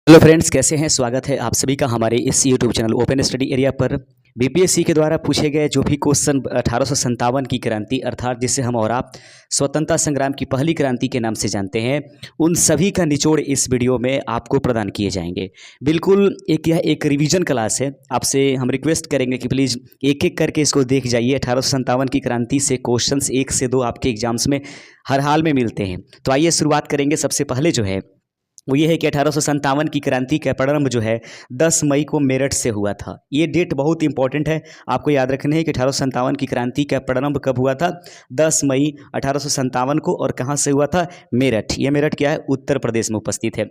Hello friends, कैसे हैं। स्वागत है आप सभी का हमारे इस YouTube channel open study area पर। बीपीएससी के द्वारा पूछे गए जो भी क्वेश्चन 1857 की क्रांति अर्थात जिसे हम और आप स्वतंत्रता संग्राम की पहली क्रांति के नाम से जानते हैं, उन सभी का निचोड़ इस वीडियो में आपको प्रदान किए जाएंगे। बिल्कुल यह एक रिवीजन क्लास है। आपसे हम रिक्वेस्ट करेंगे कि प्लीज़ एक एक करके इसको देख जाइए। 1857 की क्रांति से क्वेश्चंस 1 से 2 आपके एग्जाम्स में हर हाल में मिलते हैं। तो आइए शुरुआत करेंगे। सबसे पहले जो है वो ये है कि 1857 की क्रांति का प्रारंभ जो है 10 मई को मेरठ से हुआ था। ये डेट बहुत इंपॉर्टेंट है, आपको याद रखना है कि 1857 की क्रांति का प्रारंभ कब हुआ था, 10 मई 1857 को। और कहाँ से हुआ था, मेरठ। ये मेरठ क्या है, उत्तर प्रदेश में उपस्थित है।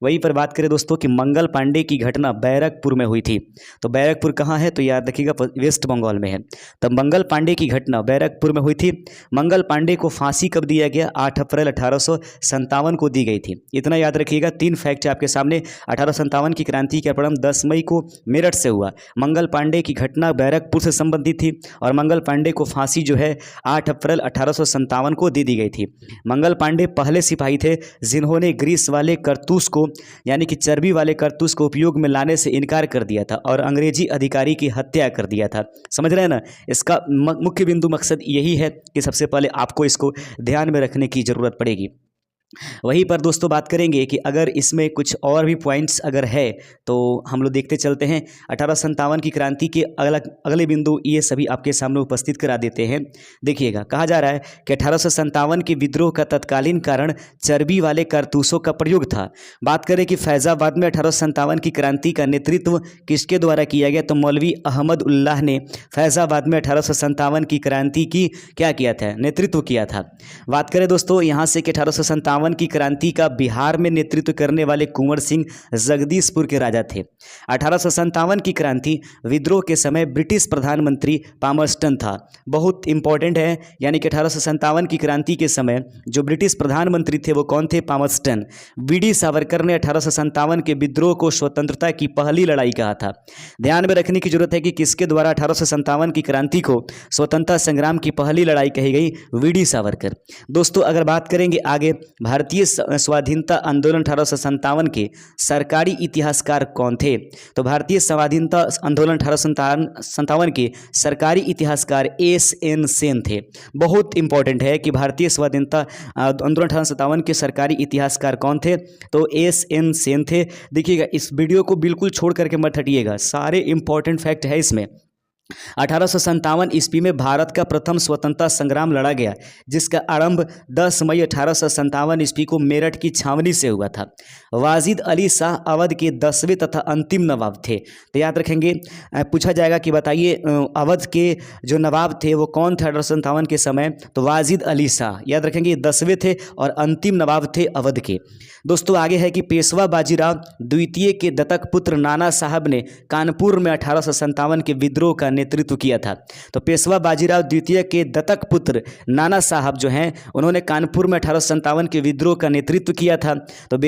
वहीं पर बात करें दोस्तों कि मंगल पांडे की घटना बैरकपुर में हुई थी। तो बैरकपुर कहाँ है, तो याद रखिएगा वेस्ट बंगाल में है। तो मंगल पांडे की घटना बैरकपुर में हुई थी। मंगल पांडे को फांसी कब दिया गया, 8 अप्रैल 1857 को दी गई थी। इतना याद रखिएगा। 3 फैक्ट है आपके सामने। 1857 की क्रांति का प्रारंभ 10 मई को मेरठ से हुआ। मंगल पांडे की घटना बैरकपुर से संबंधित थी और मंगल पांडे को फांसी जो है 8 अप्रैल 1857 को दे दी गई थी। मंगल पांडे पहले सिपाही थे जिन्होंने ग्रीस वाले कारतूस को यानी कि चर्बी वाले कारतूस को उपयोग में लाने से इनकार कर दिया था और अंग्रेजी अधिकारी की हत्या कर दिया था। समझ रहे हैं ना। इसका मुख्य बिंदु मकसद यही है कि सबसे पहले आपको इसको ध्यान में रखने की जरूरत पड़ेगी। वहीं पर दोस्तों बात करेंगे कि अगर इसमें कुछ और भी पॉइंट्स अगर है तो हम लोग देखते चलते हैं। 1857 की क्रांति के अगले बिंदु ये सभी आपके सामने उपस्थित करा देते हैं। देखिएगा, कहा जा रहा है कि 1857 के विद्रोह का तत्कालीन कारण चर्बी वाले कारतूसों का प्रयोग था। बात करें कि फैजाबाद में 1857 की क्रांति का नेतृत्व किसके द्वारा किया गया, तो मौलवी अहमद उल्लाह ने फैजाबाद में 1857 की क्रांति की क्या किया था, नेतृत्व किया था। बात करें दोस्तों यहाँ से कि 1857 की क्रांति का बिहार में नेतृत्व करने वाले कुंवर सिंह जगदीशपुर के राजा थे। 1857 की क्रांति विद्रोह के समय ब्रिटिश प्रधानमंत्री पामरस्टन था। बहुत इंपॉर्टेंट है, यानी कि 1857 की क्रांति के समय जो ब्रिटिश प्रधानमंत्री थे वो कौन थे, पामरस्टन। वीडी सावरकर ने 1857 के विद्रोह को स्वतंत्रता की पहली लड़ाई कहा था। ध्यान में रखने की जरूरत है कि किसके द्वारा 1857 की क्रांति को स्वतंत्रता संग्राम की पहली लड़ाई कही गई, वीडी सावरकर। दोस्तों अगर बात करेंगे आगे, भारतीय स्वाधीनता आंदोलन 1857 के सरकारी इतिहासकार कौन थे, तो भारतीय स्वाधीनता आंदोलन 1857 के सरकारी इतिहासकार एस.एन. सेन थे। बहुत इंपॉर्टेंट है कि भारतीय स्वाधीनता आंदोलन 1857 के सरकारी इतिहासकार कौन थे, तो एस.एन. सेन थे। देखिएगा, इस वीडियो को बिल्कुल छोड़ करके मत हटिएगा, सारे इंपॉर्टेंट फैक्ट है इसमें। 1857 ईस्वी में भारत का प्रथम स्वतंत्रता संग्राम लड़ा गया, जिसका आरंभ 10 मई 1857 ईस्वी को मेरठ की छावनी से हुआ था। वाजिद अली शाह अवध के 10वें तथा अंतिम नवाब थे। तो याद रखेंगे, पूछा जाएगा कि बताइए अवध के जो नवाब थे वो कौन थे 1857 के समय, तो वाजिद अली शाह। याद रखेंगे 10वें थे और अंतिम नवाब थे अवध के। दोस्तों आगे है कि पेशवा बाजीराव द्वितीय के दत्तक पुत्र नाना साहब ने कानपुर में 1857 के विद्रोह का नेतृत्व किया था। तो पेशवा बाजीराव द्वितीय के दत्तक पुत्र नाना साहब जो हैं उन्होंने कानपुर में 1857 के विद्रोह का नेतृत्व किया था। तो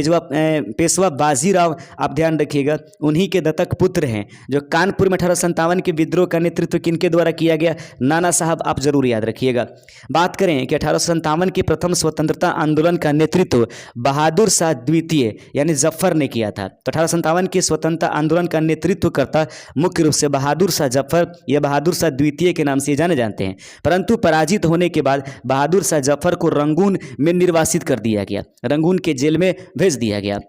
पेशवा बाजीराव आप ध्यान रखिएगा, उन्हीं के दत्तक पुत्र हैं जो कानपुर में 1857 के विद्रोह का नेतृत्व किनके द्वारा किया गया, नाना साहब, आप जरूर याद रखिएगा। बात करें कि 1857 के प्रथम स्वतंत्रता आंदोलन का नेतृत्व बहादुर शाह द्वितीय यानी जफर ने किया था। तो 1857 के स्वतंत्रता आंदोलन का नेतृत्व करता मुख्य रूप से बहादुर शाह जफर या बहादुर शाह द्वितीय के नाम से जाने जाते हैं। परंतु पराजित होने के बाद बहादुर शाह जफर को रंगून में निर्वासित कर दिया गया, रंगून के जेल में भेज दिया गया।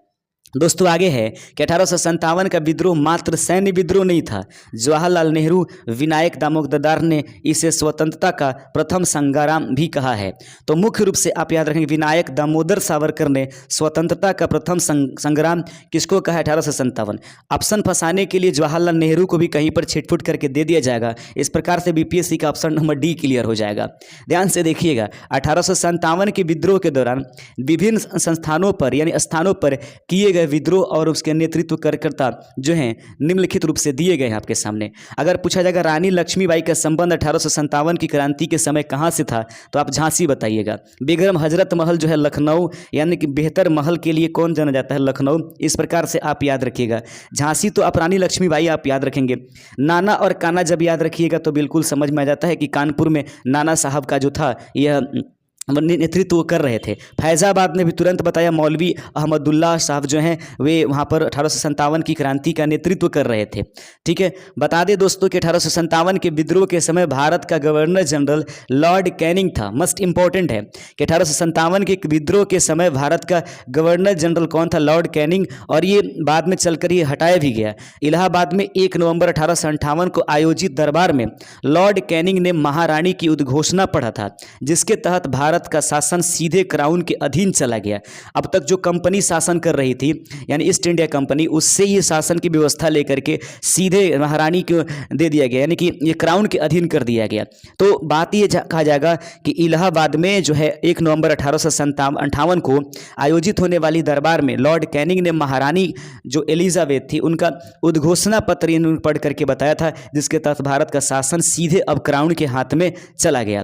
दोस्तों आगे है कि 1857 का विद्रोह मात्र सैन्य विद्रोह नहीं था। जवाहरलाल नेहरू, विनायक दामोदर ने इसे स्वतंत्रता का प्रथम संग्राम भी कहा है। तो मुख्य रूप से आप याद रखेंगे, विनायक दामोदर सावरकर ने स्वतंत्रता का प्रथम संग्राम किसको कहा है, 1857। ऑप्शन फंसाने के लिए जवाहरलाल नेहरू को भी कहीं पर छिटफुट करके दे दिया जाएगा। इस प्रकार से बीपीएससी का ऑप्शन नंबर डी क्लियर हो जाएगा। ध्यान से देखिएगा, 1857 के विद्रोह के दौरान विभिन्न संस्थानों पर यानी स्थानों पर किए गए विद्रोह और उसके नेतृत्व कार्यकर्ता जो हैं निम्नलिखित रूप से दिए गए हैं आपके सामने। अगर पूछा जाएगा रानी लक्ष्मीबाई का संबंध 1857 की क्रांति के समय कहां से था, तो आप झांसी बताइएगा। बेगम हजरत महल जो है लखनऊ यानी कि बेहतर महल के लिए कौन जाना जाता है, लखनऊ। इस प्रकार से आप याद रखिएगा। झांसी तो आप रानी लक्ष्मीबाई आप याद रखेंगे। नाना और कान्हा जब याद रखिएगा तो बिल्कुल समझ में आ जाता है कि कानपुर में नाना साहब का जो था यह नेतृत्व कर रहे थे। फैज़ाबाद ने भी तुरंत बताया मौलवी अहमदुल्ला साहब जो हैं वे वहाँ पर 1857 की क्रांति का नेतृत्व कर रहे थे। ठीक है, बता दें दोस्तों कि 1857 के विद्रोह के समय भारत का गवर्नर जनरल लॉर्ड कैनिंग था। मस्ट इंपॉर्टेंट है कि 1857 के विद्रोह के समय भारत का गवर्नर जनरल कौन था? Lord Canning. और ये बाद में चलकर ये हटाया भी गया। इलाहाबाद में 1 नवंबर 1858 को आयोजित दरबार में लॉर्ड कैनिंग ने महारानी की उद्घोषणा पढ़ा था, जिसके तहत भारत का शासन सीधे क्राउन के अधीन चला गया। अब तक जो कंपनी शासन कर रही थी यानी ईस्ट इंडिया कंपनी, उससे ये शासन की व्यवस्था लेकर के सीधे महारानी को दे दिया गया, यानी कि ये क्राउन के अधीन कर दिया गया। तो बात ये कहा जाएगा कि इलाहाबाद में जो है 1 नवंबर 1858 को आयोजित होने वाली दरबार में लॉर्ड कैनिंग ने महारानी जो एलिजाबेथ थी उनका उद्घोषणा पत्र इन्होंने पढ़ करके बताया था, जिसके तहत भारत का शासन सीधे अब क्राउन के हाथ में चला गया।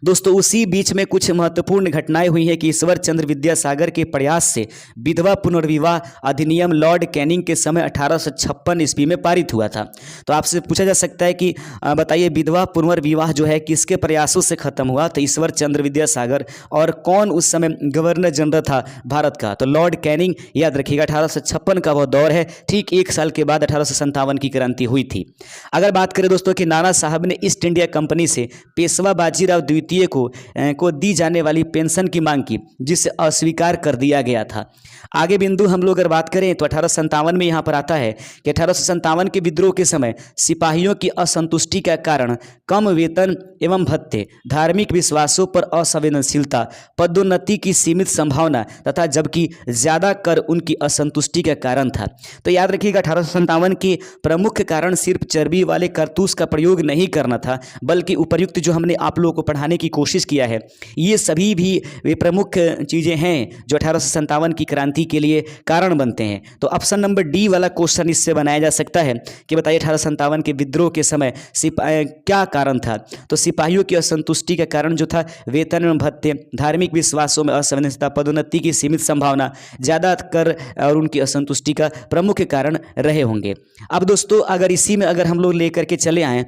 दोस्तों उसी बीच में कुछ महत्वपूर्ण घटनाएं हुई हैं कि ईश्वर चंद्र विद्यासागर के प्रयास से विधवा पुनर्विवाह अधिनियम लॉर्ड कैनिंग के समय 1856 ईस्वी में पारित हुआ था। तो आपसे पूछा जा सकता है कि बताइए विधवा पुनर्विवाह जो है किसके प्रयासों से खत्म हुआ? तो ईश्वर चंद्र विद्यासागर। और कौन उस समय गवर्नर जनरल था भारत का? तो लॉर्ड कैनिंग। याद रखिएगा 1856 का वह दौर है। ठीक 1 साल के बाद 1857 की क्रांति हुई थी। अगर बात करें दोस्तों कि नाना साहब ने ईस्ट इंडिया कंपनी से पेशवा बाजीराव द्वितीय को दी जाने वाली पेंशन की मांग की, जिसे अस्वीकार कर दिया गया था। आगे बिंदु हम लोग अगर बात करें तो 1857 में यहाँ पर आता है कि 1857 के विद्रोह के समय सिपाहियों की असंतुष्टि का कारण कम वेतन एवं भत्ते, धार्मिक विश्वासों पर असंवेदनशीलता, पदोन्नति की सीमित संभावना तथा जबकि ज़्यादा कर उनकी असंतुष्टि का कारण था। तो याद रखिएगा 1857 की प्रमुख कारण सिर्फ चर्बी वाले कारतूस का प्रयोग नहीं करना था, बल्कि उपर्युक्त जो हमने आप लोगों को पढ़ाने की कोशिश किया है, ये सभी भी वे प्रमुख चीज़ें हैं जो 1857 की क्रांति के लिए कारण बनते हैं। तो ऑप्शन नंबर डी वाला क्वेश्चन इससे बनाया जा सकता है कि बताइए 1857 के विद्रोह के समय क्या कारण था? तो सिपाहियों की असंतुष्टि का कारण जो था वेतन एवं भत्ते, धार्मिक विश्वासों में असंवेदनशीलता, पदोन्नति की सीमित संभावना, ज़्यादा कर और उनकी असंतुष्टि का प्रमुख कारण रहे होंगे। अब दोस्तों अगर इसी में अगर हम लोग लेकर के चले आएँ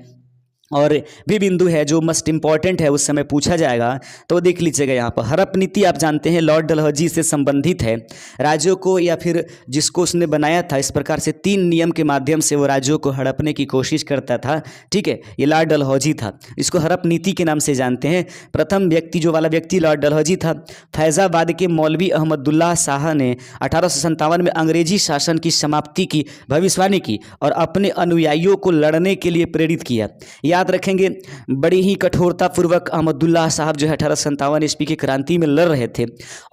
और भी बिंदु है जो मस्ट इंपॉर्टेंट है, उस समय पूछा जाएगा, तो देख लीजिएगा यहाँ पर हड़प नीति आप जानते हैं लॉर्ड डलहौजी से संबंधित है। राज्यों को या फिर जिसको उसने बनाया था, इस प्रकार से 3 नियम के माध्यम से वो राज्यों को हड़पने की कोशिश करता था। ठीक है, ये लॉर्ड डलहौजी था, इसको हड़प नीति के नाम से जानते हैं। प्रथम व्यक्ति जो वाला व्यक्ति लॉर्ड डलहौजी था। फैज़ाबाद के मौलवी अहमदुल्ला शाह ने 1857 में अंग्रेजी शासन की समाप्ति की भविष्यवाणी की और अपने अनुयायियों को लड़ने के लिए प्रेरित किया। याद रखेंगे बड़ी ही कठोरतापूर्वक अहमदुल्ला साहब जो है 1857 ईस्वी की क्रांति में लड़ रहे थे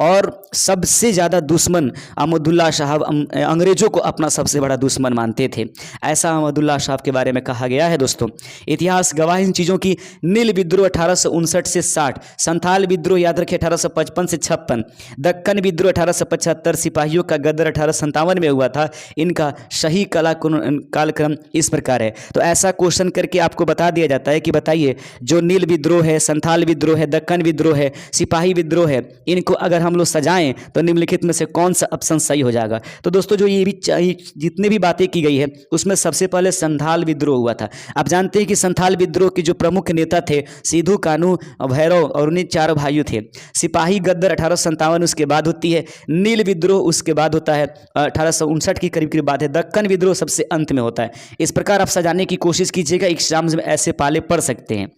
और सबसे ज़्यादा दुश्मन अहमदुल्ला साहब अंग्रेजों को अपना सबसे बड़ा दुश्मन मानते थे। ऐसा अहमदुल्ला साहब के बारे में कहा गया है। दोस्तों इतिहास गवाह इन चीज़ों की। नील विद्रोह 1859 से 60, संथाल विद्रोह याद रखें 1855 से 56, दक्कन विद्रोह 1875, सिपाहियों का गदर 1857 में हुआ था। इनका सही कालक्रम इस प्रकार है। तो ऐसा क्वेश्चन करके आपको बता दिया जाता है कि बताइए जो नील विद्रोह है, संथाल विद्रोह है, दक्कन विद्रोह है, सिपाही विद्रोह है, इनको अगर हम लोग सजाएं तो निम्नलिखित में से कौन सा ऑप्शन सही हो जाएगा? तो दोस्तों जो ये भी जितने भी बातें की गई है उसमें सबसे पहले संथाल विद्रोह हुआ था। आप जानते हैं कि संथाल विद्रोह के जो प्रमुख नेता थे सिद्धू कानू, भैरव और उन्हीं 4 भाइयों थे। सिपाही गद्दर 1857 उसके बाद होती है, नील विद्रोह उसके बाद होता है 1859 की करीब बात है, दक्कन विद्रोह सबसे अंत में होता है। इस प्रकार आप सजाने की कोशिश कीजिएगा, एग्जाम्स में ऐसे पाले पड़ सकते हैं।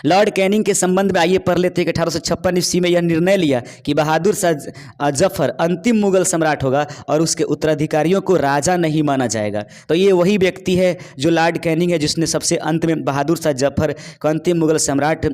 लॉर्ड कैनिंग के संबंध में आइए पढ़ लेते हैं कि 1856 ईस्वी में यह निर्णय लिया कि बहादुर शाह जफर अंतिम मुगल सम्राट होगा और उसके उत्तराधिकारियों को राजा नहीं माना जाएगा। तो ये वही व्यक्ति है जो लॉर्ड कैनिंग है जिसने सबसे अंत में बहादुर शाह जफर को अंतिम मुगल सम्राट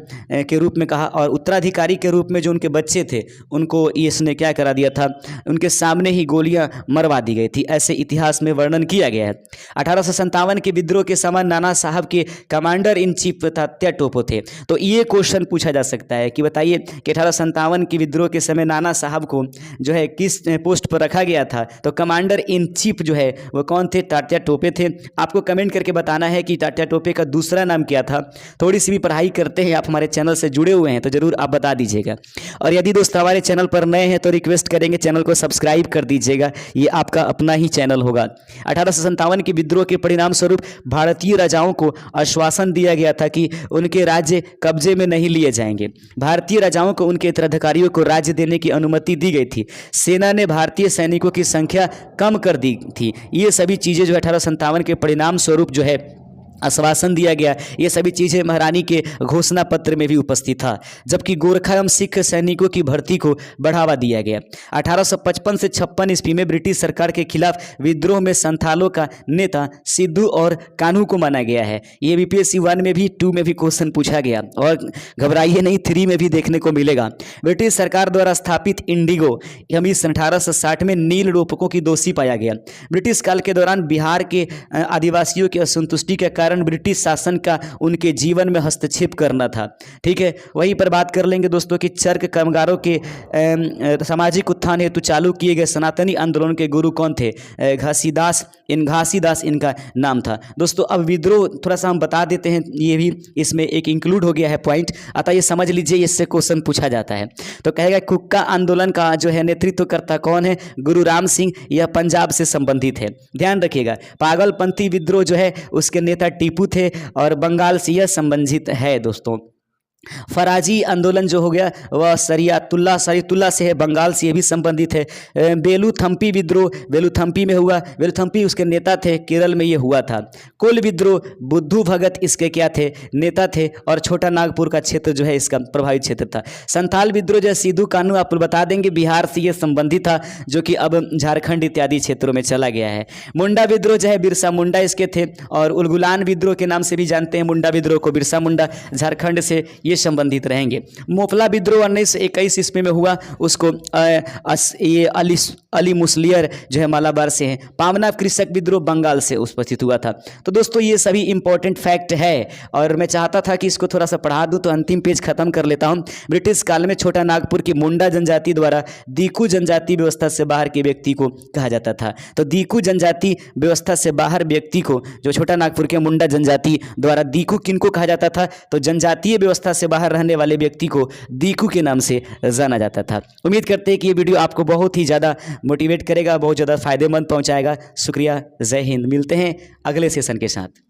के रूप में कहा और उत्तराधिकारी के रूप में जो उनके बच्चे थे उनको इसने क्या करा दिया था, उनके सामने ही गोलियां मरवा दी गई थी। ऐसे इतिहास में वर्णन किया गया है। 1857 के विद्रोह के समय नाना साहब के commander in chief Tatya Tope थे। तो ये क्वेश्चन पूछा जा सकता है कि बताइए कि 1857 के विद्रोह के समय नाना साहब को जो है किस पोस्ट पर रखा गया था? तो कमांडर इन चीफ जो है वो कौन थे? तात्या टोपे थे। आपको कमेंट करके बताना है कि तात्या टोपे का दूसरा नाम क्या था। थोड़ी सी भी पढ़ाई करते हैं, आप हमारे चैनल से जुड़े हुए हैं तो जरूर आप बता दीजिएगा। और यदि दोस्त हमारे चैनल पर नए हैं तो रिक्वेस्ट करेंगे चैनल को सब्सक्राइब कर दीजिएगा, ये आपका अपना ही चैनल होगा। 1857 के विद्रोह के परिणाम स्वरूप भारतीय राजाओं को आश्वासन दिया गया था कि उनके राज्य कब्जे में नहीं लिए जाएंगे। भारतीय राजाओं को उनके उत्तराधिकारियों को राज्य देने की अनुमति दी गई थी। सेना ने भारतीय सैनिकों की संख्या कम कर दी थी। ये सभी चीज़ें जो 1857 के परिणाम स्वरूप जो है आश्वासन दिया गया, ये सभी चीज़ें महारानी के घोषणा पत्र में भी उपस्थित था। जबकि गोरखा एवं सिख सैनिकों की भर्ती को बढ़ावा दिया गया। 1855 से 56 ईस्वी में ब्रिटिश सरकार के खिलाफ विद्रोह में संथालों का नेता सिद्धू और कान्हू को माना गया है। ये BPSC 1 में भी 2 में भी क्वेश्चन पूछा गया और घबराइए नहीं, 3 में भी देखने को मिलेगा। ब्रिटिश सरकार द्वारा स्थापित इंडिगो कमीशन 1860 में नील रूपकों की दोषी पाया गया। ब्रिटिश काल के दौरान बिहार के आदिवासियों की असंतुष्टि के कारण ब्रिटिश शासन का उनके जीवन में हस्तक्षेप करना था। ठीक है, वहीं पर बात कर लेंगे दोस्तों कि चर्क कामगारों के सामाजिक उत्थान हेतु चालू किए गए सनातनी आंदोलन के गुरु कौन थे? घासीदास इनका नाम था। दोस्तों अब विद्रोह थोड़ा सा हम बता देते हैं, ये भी इसमें एक इंक्लूड हो गया है पॉइंट, अतः ये समझ लीजिए, इससे क्वेश्चन पूछा जाता है। तो कहेगा कुक्का आंदोलन का जो है नेतृत्वकर्ता कौन है? गुरु राम सिंह। यह पंजाब से संबंधित है, ध्यान रखिएगा। पागलपंथी विद्रोह जो है उसके नेता टीपू थे और बंगाल से यह संबंधित है दोस्तों। फराजी आंदोलन जो हो गया वह सरियतुल्ला से है, बंगाल से, ये भी संबंधित है। बेलूथम्पी विद्रोह बेलूथम्पी में हुआ, बेलूथम्पी उसके नेता थे, केरल में ये हुआ था। कोल विद्रोह बुद्धू भगत इसके क्या थे? नेता थे और छोटा नागपुर का क्षेत्र जो है इसका प्रभावित क्षेत्र था। संथाल विद्रोह जो है सिद्धू कान्हू आपको बता देंगे, बिहार से ये संबंधित था, जो कि अब झारखंड इत्यादि क्षेत्रों में चला गया है। मुंडा विद्रोह जो है बिरसा मुंडा इसके थे, और उलगुलान विद्रोह के नाम से भी जानते हैं मुंडा विद्रोह को, बिरसा मुंडा झारखंड से ये संबंधित रहेंगे। मोफला विद्रोह 1921 ईस्वी में हुआ, उसको ये अली मुसलियर जो है मालाबार से है। पावना कृषक विद्रोह बंगाल से उपस्थित हुआ था। तो दोस्तों ये सभी इंपॉर्टेंट फैक्ट है, और मैं चाहता था कि इसको थोड़ा सा पढ़ा दूं, तो अंतिम पेज खत्म कर लेता हूं। ब्रिटिश काल में छोटा नागपुर की मुंडा जनजाति द्वारा दीकू जनजाति व्यवस्था से बाहर के व्यक्ति को कहा जाता था। तो दीकू जनजाति व्यवस्था से बाहर व्यक्ति को, जो छोटा नागपुर के मुंडा जनजाति द्वारा दीकू किनको कहा जाता था? तो जनजातीय व्यवस्था से बाहर रहने वाले व्यक्ति को दीकू के नाम से जाना जाता था। उम्मीद करते हैं कि ये वीडियो आपको बहुत ही ज़्यादा मोटिवेट करेगा, बहुत ज़्यादा फायदेमंद पहुंचाएगा। शुक्रिया, जय हिंद। मिलते हैं अगले सेशन के साथ।